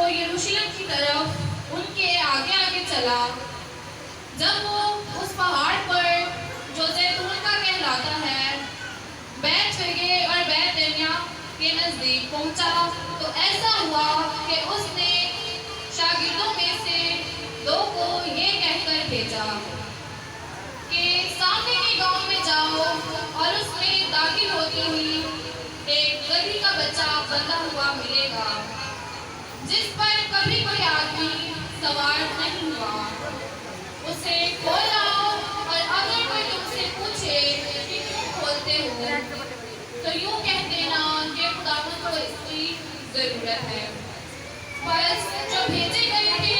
وہ یروشلم کی طرف ان کے آگے آگے چلا۔ جب وہ اس پہاڑ پر جو زیتون کا کہلاتا ہے بیت فگے اور بیت عنیہ کے نزدیک پہنچا تو ایسا ہوا کہ اس نے شاگردوں میں سے 2 کو یہ کہہ کر بھیجا کہ سامنے کے گاؤں میں جاؤ اور اس میں داخل ہوتی ہوئی ایک گدھی کا بچہ بندھا ہوا ملے گا جس پر کبھی کوئی آدمی سوار نہیں ہوا، اسے کھول لاؤ، اور اگر کوئی تم سے پوچھے کہ کیوں کھولتے ہو تو یوں کہہ دینا کہ خداوند کو اس کی ضرورت ہے۔ بس جو بھیجے گئے تھے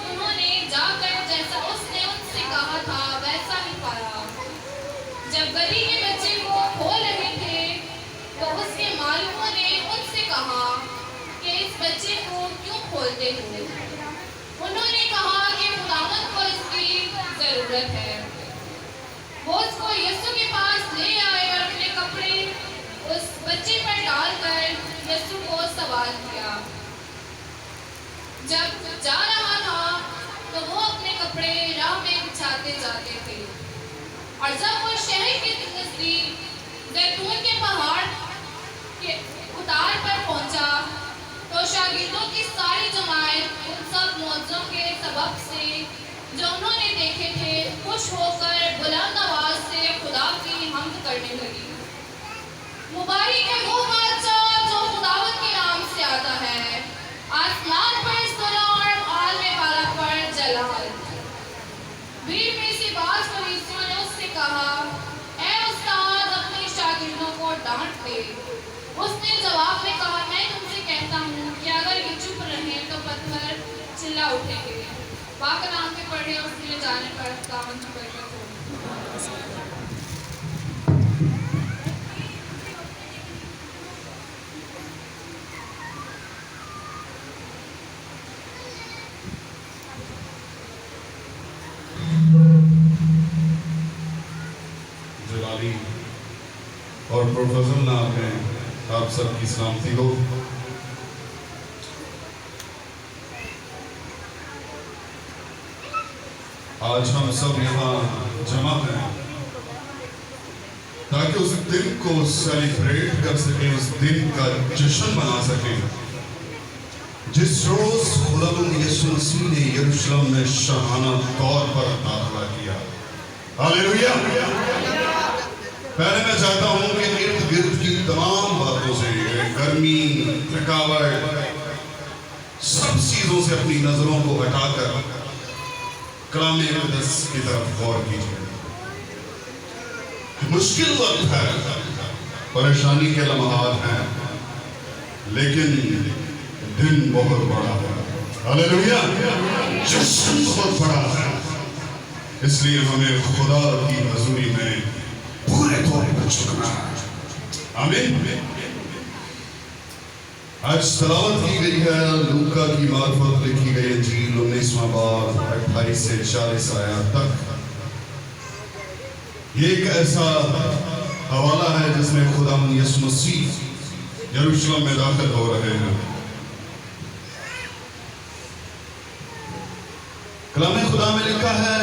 انہوں نے جا کر جیسا اس نے ان سے کہا تھا ویسا ہی پایا۔ جب گدھی کے بچے کو کھول رہے تھے تو اس کے معلوموں نے ان سے کہا کہ اس بچے کو کیوں کھولتے ہو؟ انہوں نے کہا کہ خداوند کو اس کی ضرورت ہے۔ وہ اس کو یسوع کے پاس لے آئے اور اپنے کپڑے اس بچے پر ڈال کر یسوع کو سوار کیا۔ جب جا رہا تھا تو وہ اپنے کپڑے راہ میں بچھاتے جاتے تھے، اور جب وہ شہر کے نزدیک زیتون کے پہاڑ کے اتار پر پہنچا تو شاگردوں کی ساری جماعت ان سب معجزوں کے سبب سے جو انہوں نے دیکھے تھے خوش ہو کر بلند آواز سے خدا کی حمد کرنے لگی۔ مبارک ہے وہ بادشاہ جو خداوند کے نام سے آتا ہے، آسمان پر صلح اور عالم بالا پر جلال۔ بھیڑ میں سے بعض فریسیوں نے اس سے کہا، اے استاد اپنے شاگردوں کو ڈانٹ دے۔ اس نے جواب میں کہا، میں تم سے کہتا ہوں کہ اگر یہ چپ رہیں تو پتھر چلا اٹھیں گے۔ پاک نام میں پڑھے اور اس لیے جانے پر خداوند کی برکت ہو۔ جلالی اور پروفیسر نام میں آپ سب کی سلامتی ہو۔ آج ہم سب یہاں جمع ہیں تاکہ اس دن کو سیلیبریٹ کر سکیں، اس دن کا جشن منا سکیں جس روز خداوند یسوع مسیح نے یروشلم میں شاہانہ طور پر داخلہ کیا۔ ہاللیلویا۔ پہلے میں چاہتا ہوں کہ ارد گرد کی تمام باتوں سے، گرمی، تھکاوٹ، سب چیزوں سے اپنی نظروں کو ہٹا کر کلام مقدس کی طرف غور کیجیے۔ مشکل وقت ہے، پریشانی کے لمحات ہیں، لیکن دن بہت بڑا ہے۔ ہاللیلویا۔ جشن بہت بڑا ہے، اس لیے ہمیں خدا کی حضوری میں پورے طور پر جھکنا ہے۔ آمین۔ آج تلاوت کی گئی ہے لوکا کی معرفت لکھی گئی انجیل 19واں باب 28 سے 40 آیات تک۔ یہ ایک ایسا حوالہ ہے جس میں خداوند یسوع مسیح یروشلم میں داخل ہو رہے ہیں۔ کلام خدا میں لکھا ہے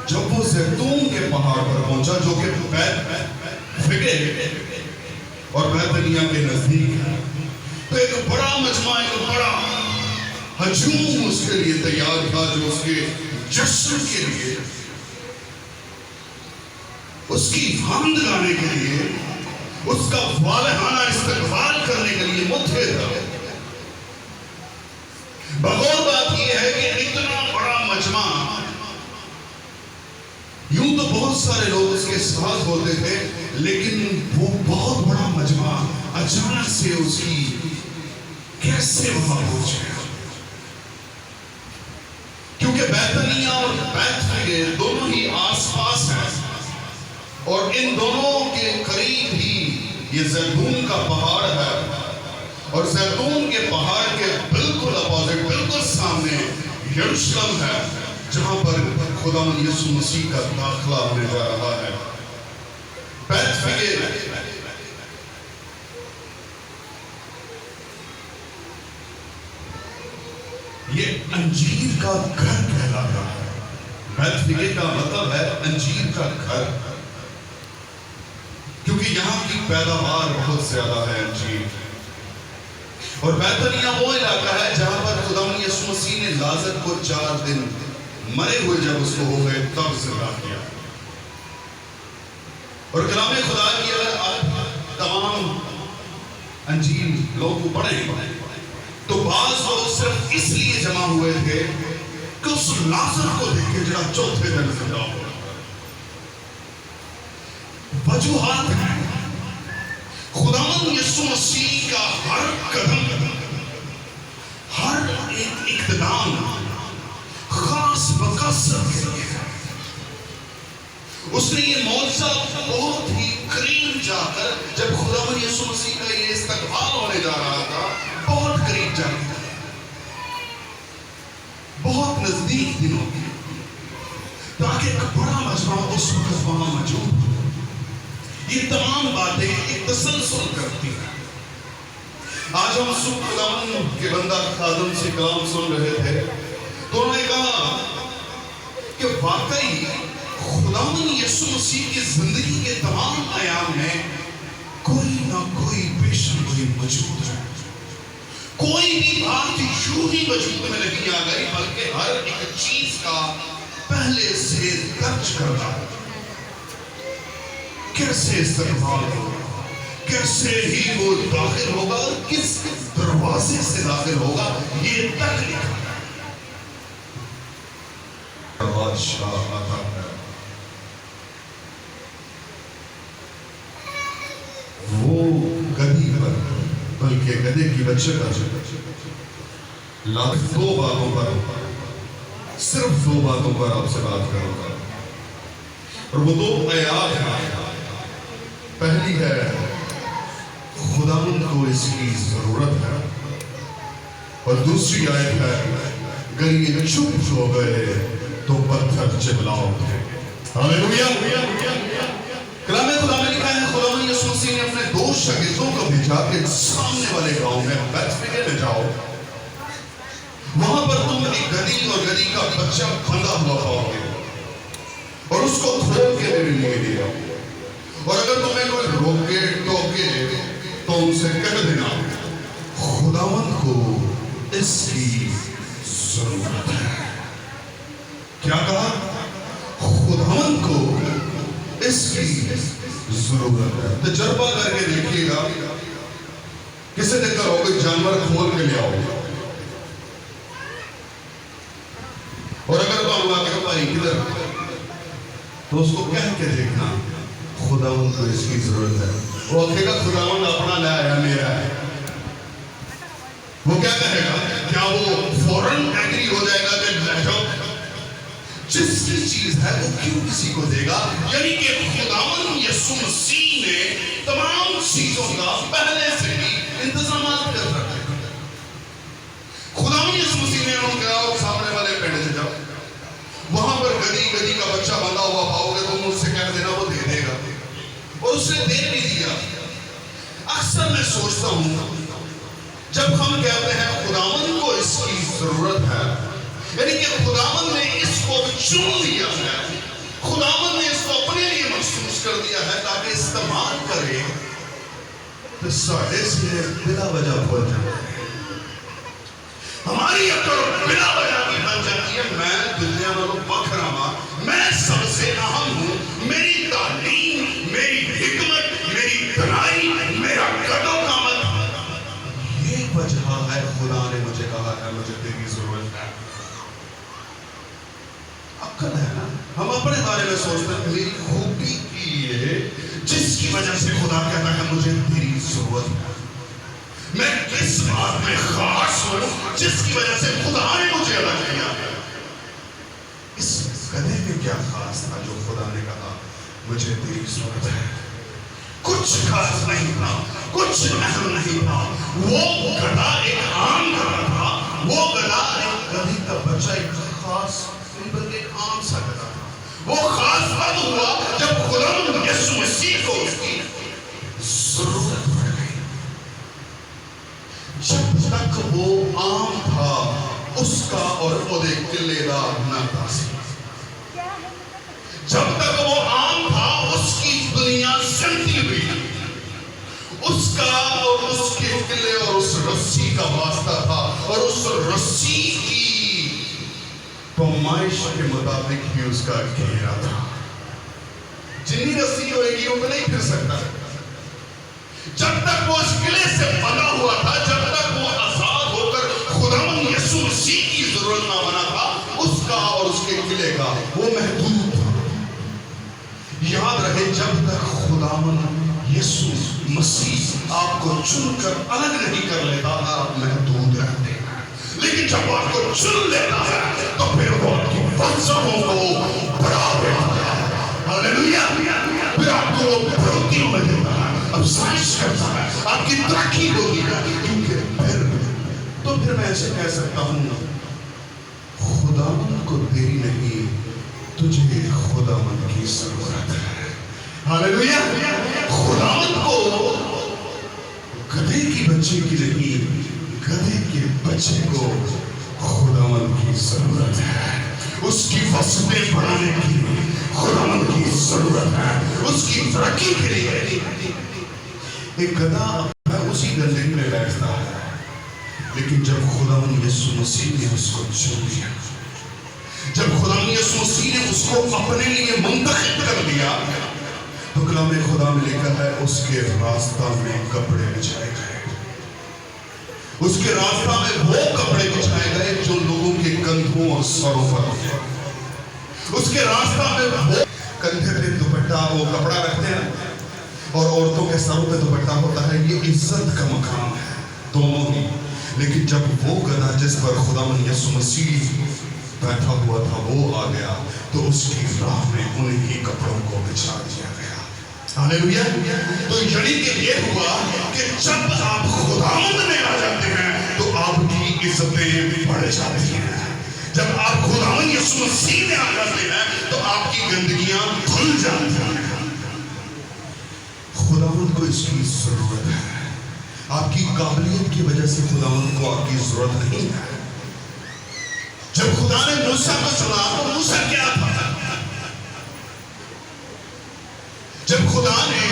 جب وہ زیتون کے پہاڑ پر پہنچا جو کہ بیت فگے اور بیت عنیہ کے نزدیک ہے، تو ایک بڑا مجمع، ایک بڑا ہجوم اس کے لیے تیار تھا جو اس کے جشن کے لیے، اس کی حمد گانے کے لیے، اس کا والہانہ استقبال کرنے کے لیے متحد تھا۔ بغور بات یہ ہے کہ اتنا بڑا مجمع، یوں تو بہت سارے لوگ اس کے ساتھ ہوتے تھے، لیکن وہ بہت بڑا مجمع اچانک سے اس کی کیسے وہاں پہنچے؟ کیونکہ بیت عنیہ اور بیت فگے دونوں ہی آس پاس ہیں، اور ان دونوں کے قریب ہی یہ زیتون کا پہاڑ ہے، اور زیتون کے پہاڑ کے بالکل اپوزٹ، بالکل سامنے یروشلم ہے جہاں پر خداوند یسوع مسیح کا داخلہ ہونے جا رہا ہے۔ بیت فگے، یہ انجیر کا گھر کہلاتا ہے۔ بیت فگے کا مطلب ہے انجیر کا گھر، کیونکہ یہاں کی پیداوار بہت زیادہ ہے انجیر۔ اور بیتنیہ وہ علاقہ ہے جہاں پر خداوند یسوع مسیح نے لازر کو 4 دن مرے ہوئے جب اس کو ہو گئے تب زندہ کیا۔ اور کلام خدا کی اگر آپ تمام انجیل لوگوں کو پڑھیں تو بعض لوگ صرف اس لیے جمع ہوئے تھے کہ اس لازر کو دیکھے جڑا چوتھے دن زندہ ہوا۔ وجوہات ہیں، خداوند یسوع مسیح کا ہر قدم، ہر ایک اقتدام خاص مقصد کے لیے ہے۔ اس نے یہ معجزہ بہت ہی قریب جا کر، جب خداوند یسوع مسیح کا یہ استقبال ہونے جا رہا تھا، بہت قریب جا کے بہت نزدیک دنوں کے، تاکہ ایک بڑا مجمع اس وقت وہاں موجود ہو۔ یہ تمام باتیں ایک تسلسل کرتی ہیں۔ آج ہم صبح خداوند کے بندہ خادم سے کلام سن رہے تھے تو انہوں نے کہا کہ واقعی خداوند یسوع مسیح کی زندگی کے تمام ایام میں کوئی نہ کوئی پیشن گوئی موجود ہے۔ کوئی بھی بات یوں ہی وجود میں نہیں آ گئی، بلکہ ہر ایک چیز کا پہلے سے درج کرنا ہے۔ کیسے استقبال ہوگا، کیسے ہی وہ داخل ہوگا اور کس دروازے سے داخل ہوگا، یہ تک لکھا ہے۔ بادشاہ آتا ہے، وہ گدھی پر، بلکہ گدھے کی بچے پر دو باتوں پر، صرف 2 باتوں پر آپ سے بات کروں گا، اور وہ 2 آیات ہیں۔ پہلی ہے خداوند کو اس کی ضرورت ہے، اور دوسری آیت ہے اگر یہ چپ ہو گئے تو پتھر چلا اٹھے۔ ہاللیلویا۔ کلام خدا میں لکھا ہے خداوند یسوع مسیح نے اپنے 2 شاگردوں کو بھیجا کہ سامنے والے گاؤں میں بیت فگے میں جاؤ، وہاں پر تم ایک گدھی اور گدھی کا بچہ بندھا ہوا پاؤ گے، اور اس کو کھول کے میرے لیے لے آؤ، اور اگر تمہیں کوئی روکے ٹوکے تو ان سے کہہ دینا خداوند کو اس کی ضرورت ہے۔ کیا کہا؟ خداوند کو اس کی ضرورت ہے۔ تجربہ کر کے دیکھیے گا، کسے دیکھ کر ہو کوئی جانور کھول کے لے آؤ، اور اگر تو اللہ کے بھائی کدھر، تو اس کو کہہ کے دیکھنا خداوند کو اس کی ضرورت ہے۔ وہ کہے گا خداوند اپنا لے آیا میرا ہے۔ وہ کیا کہے گا؟ کیا وہ فوراً ایگری ہو جائے گا کہ لے جاؤ؟ جس کی چیز ہے وہ کیوں کسی کو دے گا؟ یعنی کہ خداوند یسوع مسیح نے تمام چیزوں کا پہلے سے ہی انتظامات کر رکھے۔ خداوند یسوع مسیح نے انہوں نے کہا سامنے والے پنڈے سے جاؤ، وہاں پر گدھی کا بچہ بندھا ہوا پاؤ گے، تم اس سے کہہ دینا وہ دے دے گا، اور اس نے دے بھی دیا۔ اکثر میں سوچتا ہوں جب ہم کہتے ہیں خداوند کو اس کی ضرورت ہے، یعنی کہ خداوند نے اس کو چن لیا ہے، خداوند نے اس کو اپنے لیے مخصوص کر دیا ہے تاکہ استعمال کرے، تو ساڑھے سے بلا وجہ بھول جائے، ہماری عقل بلا وجہ کی بن جاتی ہے۔ میں دنیا میں بکھرا ہوں، میں سب سے اہم ہوں، میری تعلیم، میری حکمت، میری دانائی، میرا قد و قامت، یہ وجہ ہے خدا نے مجھے کہا ہے مجھے تیری ضرورت ہے۔ عقل ہے نا، ہم اپنے بارے میں سوچتے ہیں میری خوبی کی ہے جس کی وجہ سے خدا کہتا ہے مجھے تیری ضرورت ہے، میں کس بات میں خاص ہوں جس کی وجہ سے خدا نے مجھے الگ کیا ہے۔ اس گدھے میں کیا خاص تھا جو خدا نے کہا مجھے تیری ضرورت ہے؟ کچھ خاص نہیں تھا، کچھ اہم نہیں تھا، وہ گدھا ایک عام گدھا تھا، وہ گدھا ایک گدھی کا بچہ ایک خاص بلکہ ایک عام سا گدھا تھا۔ وہ خاص بات ہوا جب خداوند یسوع مسیح کو اس کی ضرورت پڑ گئی۔ جب تک وہ عام تھا اس کا اور اودے قلعے دا نہ تاسی جب تک وہ عام تھا اس کی دنیا سمتی ہوئی اس کا اور اس کے قلعے اور اس رسی کا واسطہ تھا اور اس رسی کی پیمائش کے مطابق ہی اس کا گھیرا تھا جنی رسی ہوئے گی وہ نہیں پھر سکتا جب تک وہ اس قلعے سے بنا ہوا تھا جب تک وہ آزاد ہو کر خداوند یسوع مسیح کی ضرورت نہ بنا تھا اس کا اور اس کے قلعے کا وہ محدود تھا یاد رہے جب تک خداوند یسوع مسیح آپ کو چن کر الگ نہیں کر لیتا آپ محدود رہتے ہیں لیکن جب آپ کو چن لیتا ہے تو پھر وہ آپ کی فلسفوں کو بڑھا دیتا ہے ہاللیلویا پھر آپ کو وہ بڑھوتیوں میں دیتا ہے افزائش کرتا ہے آپ کی ترقی ہوتی ہے کیونکہ پھر میں ایسے کہہ سکتا ہوں خداوند کو تیری نہیں تجھے خداوند کی ضرورت ہے ہاللیلویا خداوند کو گدھے کی بچے کی نہیں گدھے کے بچے کو خداوند کی ضرورت ہے اس کی وسعتیں بڑھانے کی خداوند کی ضرورت ہے اس کی ترقی کے لیے ایک گدھا اسی گندگی میں بیٹھتا ہے لیکن جب خداوند یسوع مسیح نے اس کو چن لیا جب خداوند یسوع مسیح نے اس کو اپنے لیے منتخب کر دیا تو کلام خدا میں لکھا ہے اس کے راستہ میں کپڑے بچھائے گئے اس کے راستہ میں وہ کپڑے بچھائے گئے جو لوگوں کے کندھوں اور سروں پر ہوتے اس کے راستہ میں وہ کندھے پہ دوپٹہ وہ کپڑا رکھتے ہیں اور عورتوں کے سروں پہ دوپٹہ ہوتا ہے یہ عزت کا مقام ہے دونوں ہی لیکن جب وہ گدھا جس پر خداوند یسوع مسیح بیٹھا ہوا تھا وہ آ گیا تو اس کی راہ میں انہی کپڑوں کو بچھا دیا گیا ہاللیلویا تو یعنی کہ یہ ہوا کہ جب آپ خداوند میں آ جاتے ہیں تو آپ کی عزتیں بڑھ جاتی ہیں جب آپ خداوند یسوع مسیح میں آ جاتے ہیں تو آپ کی گندگیاں دھل جاتی ہیں خداوند کو اس کی ضرورت ہے آپ کی قابلیت کی وجہ سے خداوند کو آپ کی ضرورت نہیں ہے جب خدا نے موسیٰ کو چنا تو موسیٰ کیا تھا جب خدا نے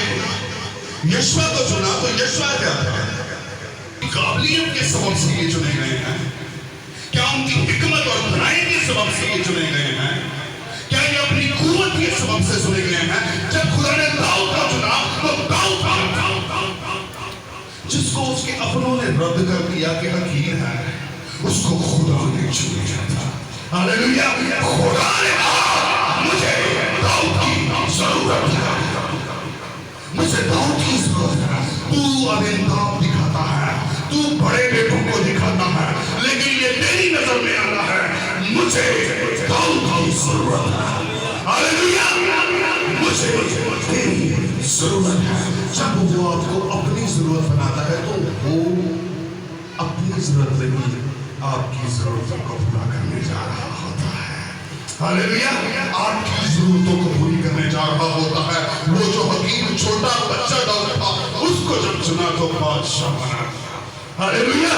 یشوع کو چنا تو یشوع کیا تھا قابلیت کے سبب سے یہ چنے گئے ہیں کیا ان کی حکمت اور بھلائی کے سبب سے یہ چنے گئے ہیں کیا یہ اپنی قوت کے سبب سے چنے گئے ہیں جب خدا نے داؤد کو چنا تو داؤد جس کو اس کے اپنوں نے رد کر دیا کہ حقیر ہے اس کو خدا نے چن لیا تھا ہاللیلویا خدا نے کہا مجھے داؤد کی ضرورت ہے مجھے داؤد کی ضرورت ہے تو اب انتخاب دکھاتا ہے تو بڑے بیٹوں کو دکھاتا ہے لیکن یہ تیری نظر میں آنا ہے مجھے داؤد کی ضرورت ہے ہاللیلویا مجھے تیری ضرورت ہے جب وہ آپ کو اپنی ضرورت بناتا ہے تو وہ اپنی ضرورت نہیں آپ کی ضرورتوں کو پورا کرنے جا رہا ہوتا ہے ہاللیلویا آپ کی ضرورتوں کو پوری کرنے جا رہا ہوتا ہے وہ جو حکیم چھوٹا بچہ داؤد تھا اس کو جب چنا تو بادشاہ بنا دیا ہاللیلویا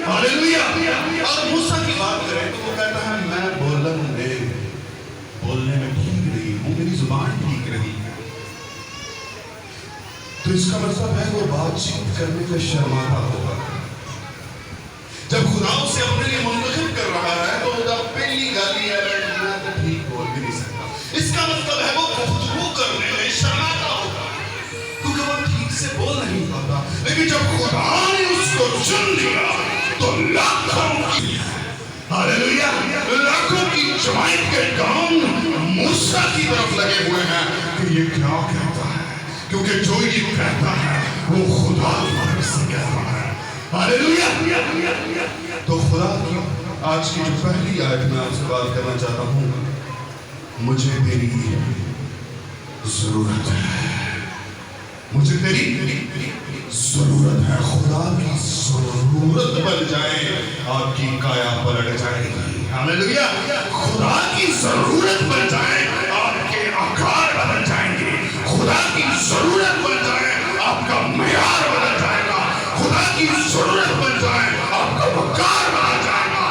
ہاللیلویا اور موسیٰ کی بات کریں تو وہ کہتا ہے میں بولنے میں ٹھیک رہی ہوں میری زبان ٹھیک رہی ہے تو اس کا مطلب ہے وہ بات چیت کرنے میں شرماتا ہوگا جب خدا اسے اپنے لیے منتخب کر رہا ہے تو وہ پہلی گالی ہے میں تو ٹھیک بول بھی نہیں سکتا اس کا مطلب ہے وہ گفتگو کرنے میں شرماتا ہوگا کیونکہ وہ ٹھیک سے بول نہیں پاتا لیکن جب خدا نے اس کو چن لیا تو لاکھوں کی ہاللیلویا لاکھوں کی جماعت کے کام موسیٰ کی طرف لگے ہوئے ہیں کہ یہ کیا کہتا ہے کیونکہ جو یہ کہتا ہے وہ خدا کی طرف سے کہتا ہے ہاللیلویا تو خدا کی آج کی جو پہلی آیت میں آپ سے بات کرنا چاہتا ہوں مجھے تیری ضرورت ہے مجھے تیری ضرورت ہے خدا کی ضرورت بن جائے آپ کی کایا پلٹ جائے گی ہاللیلویا خدا کی ضرورت بن جائے آپ کے آکار بدل جائیں گے خدا کی ضرورت بن جائے آپ کا معیار بدل جائے گا خدا کی ضرورت بن جائے آپ کا وقار بنا جائے گا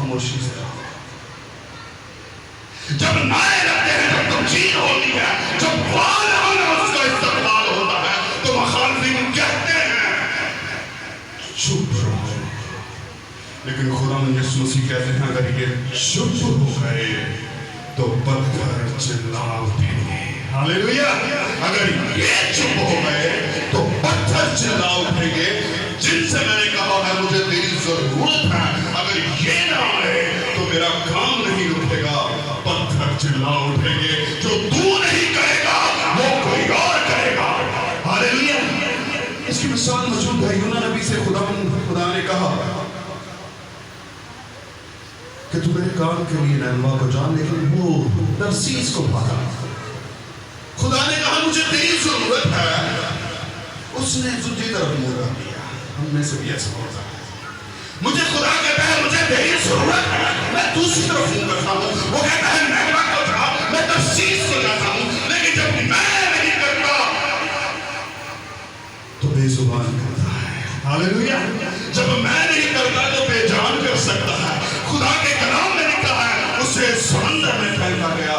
خاموشی سے رہو. جب نعرے لگتے ہیں جب تمجید ہوتی ہے, جب واضح اس کا استقبال ہوتا ہے تو مخالفین کہتے ہیں چپ رہو. لیکن خدا یسوع مسیح کہتے ہیں اگر یہ چپ ہو گئے تو پتھر چلا اٹھیں گے. ہاللیلویا. اگر یہ چپ ہو گئے تو پتھر چلا اٹھیں گے. جن سے میں نے کہا ہے مجھے تیری ضرورت ہے, اگر یہ نہ آئے تو میرا کام نہیں اٹھے گا. پتھر چلا اٹھیں گے. جو تو نہیں کرے گا وہ کوئی اور کرے گا. ہاللیلویا. اس کی مثال موجود ہے. یونان نبی سے خدا نے کہا کہ تو میرے کام کے لیے نینوا کو جان, لیکن وہ ترسیس کو بھاگا. خدا نے کہا مجھے تیری ضرورت ہے, اس نے دوسری طرف منہ کر دیا. ہم میں سے بھی ایسا ہوتا ہے. مجھے خدا کہتا ہے مجھے تیری ضرورت ہے, میں دوسری طرف منہ کرتا ہوں. وہ کہتا ہے نینوا کو جا, میں ترسیس کو جاتا ہوں. لیکن جب میں نہیں کرتا تو بے زبان کرتا ہے. ہاللیلویا. جب میں نہیں کرتا تو بے جان کر سکتا ہے. خدا کے کلام میں لکھا ہے اسے سمندر میں پھینکا گیا.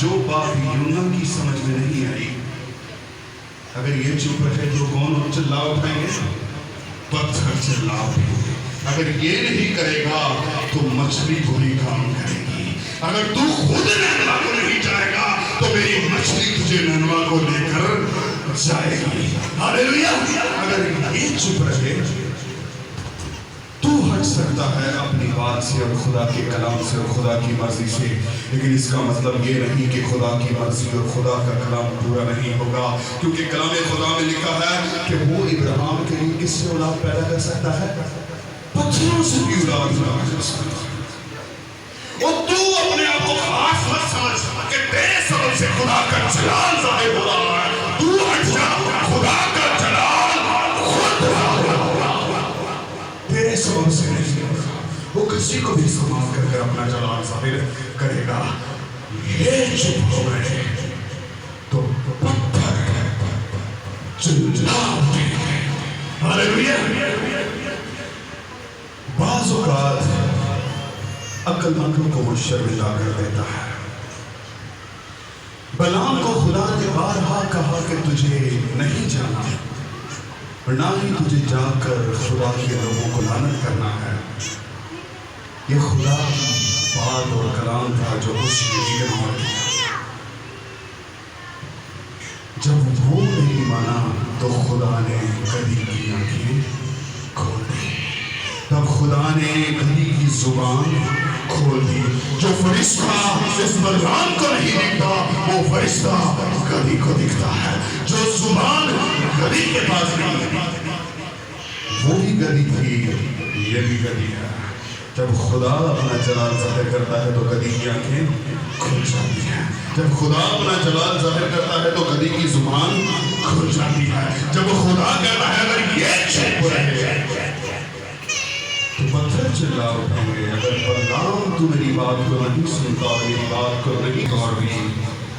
جو بات یونان کی سمجھ میں نہیں آئی, اگر یہ چپ رہے تو کون چلا اٹھائیں گے؟ پتھر چلا اٹھیں گے. اگر یہ نہیں کرے گا تو مچھلی کوئی کام کرے گی. اگر تو خود نینوا کو نہیں جائے گا تو میری مچھلی تجھے نینوا کو لے کر جائے گی. ہاللیلویا. اگر یہ چپ رہے تو ہٹ سکتا ہے اپنی بات سے اور خدا کے کلام سے اور خدا کی مرضی سے, لیکن اس کا مطلب یہ نہیں کہ خدا کی مرضی اور خدا کا کلام پورا نہیں ہوگا. کیونکہ کلام خدا میں لکھا ہے کہ وہ ابراہیم کے لیے کس سے اولاد پیدا کر سکتا ہے؟ پتھروں سے بھی اولاد پیدا کر سکتا ہے. اور تو اپنے آپ کو خاص مت سمجھ کہ تیرے سبب سے خدا کا جلال ظاہر ہو رہا ہے. تو ہٹ جا, خدا کا جلال خود ظاہر ہو رہا ہے, تیرے سبب سے نہیں. وہ کسی کو بھی استعمال کر کر اپنا جلال ظاہر کرے گا. یہ چپ ہو گئے تو پتھر چلا اٹھیں گے. ہاللیلویا. بعض اوقات عقل مندوں کو وہ شرمندہ کر دیتا ہے. بلعام کو خدا نے بارہا کہا کہ تجھے نہیں جانا اور نہ ہی تجھے جا کر خدا کے لوگوں کو لعنت کرنا ہے. یہ خدا بات اور کلام تھا جو اس نے اگنور کیا. جب وہ نہیں مانا تو خدا نے گدھی کی آنکھیں کھول دی. تب خدا نے گدھی کی زبان کھول دی. جو فرشتہ اس بلعام کو نہیں دکھتا وہ فرشتہ گدھی کو دکھتا ہے. جو زبان گدھی کے پاس نہیں, وہ بھی گدھی تھی, یہ بھی گدھی ہے. جب خدا اپنا جلال ظاہر کرتا ہے تو گدھی کی آنکھیں کھل جاتی ہیں. جب خدا اپنا جلال ظاہر کرتا ہے تو گدھی کی زبان کھل جاتی ہے. جب خدا کہتا ہے اگر یہ چپ رہے تو پتھر چلا اٹھیں گے. اگر بلعام تو میری بات کو نہیں سنتا اور میری بات کو نہیں غور بھی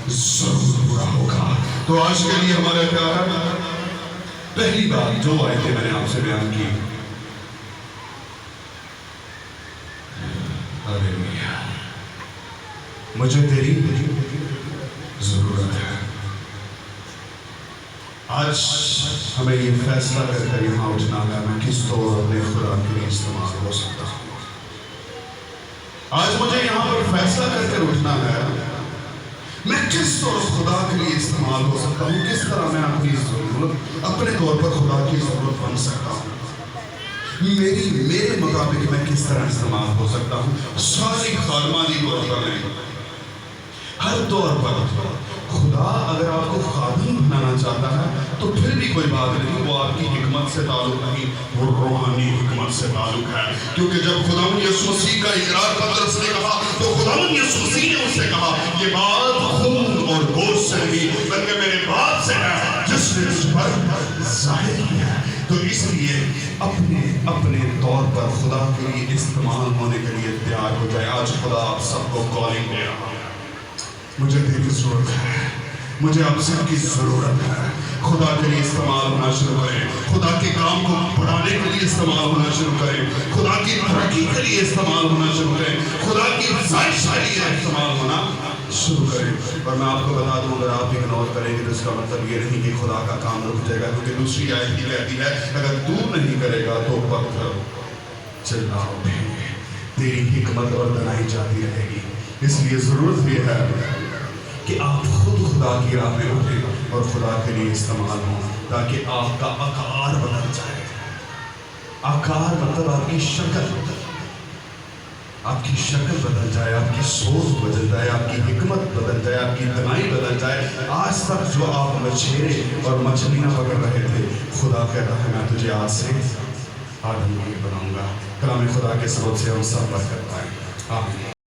ضرور برا ہوگا. تو آج کے لیے ہمارا کیا ہے؟ پہلی بات جو آیتیں میں نے آپ سے بیان کی, مجھے تیری ضرورت ہے. آج ہمیں یہ فیصلہ کر کر یہاں اٹھنا ہے میں کس طور اپنے خدا کے لیے استعمال ہو سکتا ہوں. آج مجھے یہاں پر فیصلہ کر کر اٹھنا ہے میں کس طور خدا کے لیے استعمال ہو سکتا ہوں. کس طرح میں اپنی ضرورت اپنے طور پر خدا کی ضرورت بن سکتا ہوں. میرے مطابق میں کس طرح استعمال ہو سکتا ہوں. ساری خادمانی طور پر نہیں, ہر طور پر. خدا اگر آپ کو خادم بنانا چاہتا ہے تو پھر بھی کوئی بات نہیں, وہ آپ کی حکمت سے تعلق نہیں, وہ روحانی حکمت سے تعلق ہے. کیونکہ جب خداوند یسوع مسیح کا اقرار پترس نے کہا تو خداوند یسوع مسیح نے اس سے کہا یہ بات خون اور گوشت سے نہیں بلکہ میرے باپ سے ہے جس نے مجھ پر ظاہر کیا ہے. تو اس لیے اپنے طور پر خدا کے لیے استعمال ہونے کے لیے تیار ہو جائے. آج خدا آپ سب کو کالنگ دے رہا ہے. مجھے تیری ضرورت ہے, مجھے آپ سب کی ضرورت ہے. خدا کے لیے استعمال ہونا شروع کریں، خدا کے کام کو بڑھانے کے لیے استعمال ہونا شروع کریں، خدا کی ترقی کے لیے استعمال ہونا شروع کریں، خدا کی افزائش کے لیے استعمال ہونا شروع کریں۔ اور میں آپ کو بتا دوں، اگر آپ اگنور کریں گے تو اس کا مطلب یہ نہیں کہ خدا کا کام رک جائے گا، کیونکہ دوسری آیت یہ کہتی ہے اگر تو نہیں کرے گا تو پتھر چلا اٹھیں گے، تیری حکمت اور دانائی جاتی رہے گی۔ اس لیے ضرورت یہ ہے کہ آپ خود خدا کی راہ میں اٹھیں اور خدا کے لیے استعمال ہوں، تاکہ آپ کا آکار بدل جائے۔ آکار مطلب آپ کی شکل بدل جائے، آپ کی سوچ بدل جائے، آپ کی حکمت بدل جائے، آپ کی دانائی بدل جائے۔ آج تک جو آپ مچھیرے اور مچھلیاں پکڑ رہے تھے، خدا کہتا ہے میں تجھے آج سے آدمی بناؤں گا۔ کلام خدا کے سبب سے ہم سب برکت پائیں۔ آمین۔